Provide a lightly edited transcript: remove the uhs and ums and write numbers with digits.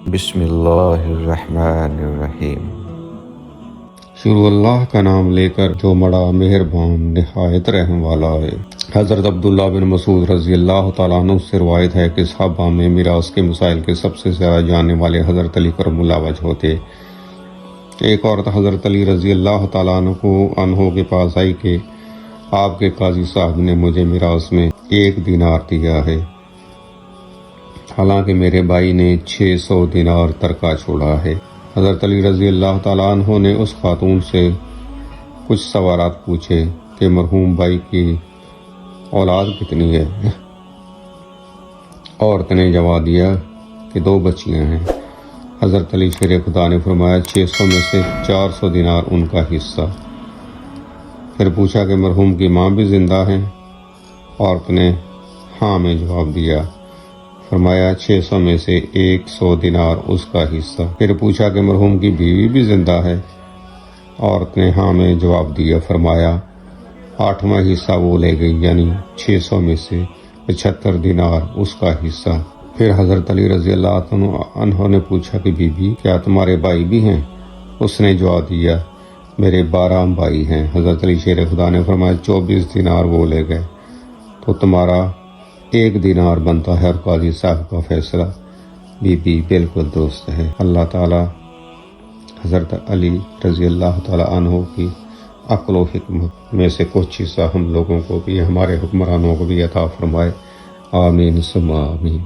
بسم اللہ الرحمن الرحیم۔ شروع اللہ کا نام لے کر جو بڑا مہربان نہایت رحم والا ہے۔ حضرت عبداللہ بن مسعود رضی اللہ تعالیٰ عنہ سے روایت ہے کہ صحابہ میں میراث کے مسائل کے سب سے زیادہ جاننے والے حضرت علی کرم اللہ وجہ تھے۔ ایک عورت حضرت علی رضی اللہ تعالیٰ عنہ کے پاس آئی کہ آپ کے قاضی صاحب نے مجھے میراث میں 1 دینار دیا ہے، حالانکہ میرے بھائی نے 600 دینار ترکہ چھوڑا ہے۔ حضرت علی رضی اللہ تعالیٰ عنہ نے اس خاتون سے کچھ سوالات پوچھے کہ مرحوم بھائی کی اولاد کتنی ہے؟ عورت نے جواب دیا کہ 2 بچیاں ہیں۔ حضرت علی شیر خدا نے فرمایا 600 میں سے 400 دینار ان کا حصہ۔ پھر پوچھا کہ مرحوم کی ماں بھی زندہ ہیں؟ عورت نے ہاں میں جواب دیا۔ فرمایا 600 میں سے 100 دینار اس کا حصہ۔ پھر پوچھا کہ مرحوم کی بیوی بھی زندہ ہے؟ عورت نے ہاں میں جواب دیا۔ فرمایا 8واں حصہ وہ لے گئی، یعنی 600 میں سے 75 دینار اس کا حصہ۔ پھر حضرت علی رضی اللہ عنہ نے پوچھا کہ بی بی کیا تمہارے بھائی بھی ہیں؟ اس نے جواب دیا میرے 12 بھائی ہیں۔ حضرت علی شیر خدا نے فرمایا 24 دینار وہ لے گئے، تو تمہارا 1 دینار بنتا ہے، اور قاضی صاحب کا فیصلہ بی بی بالکل درست ہے۔ اللہ تعالی حضرت علی رضی اللہ تعالی عنہ کی عقل و حکمت میں سے کچھ حصہ ہم لوگوں کو بھی، ہمارے حکمرانوں کو بھی عطا فرمائے۔ آمین ثم آمین۔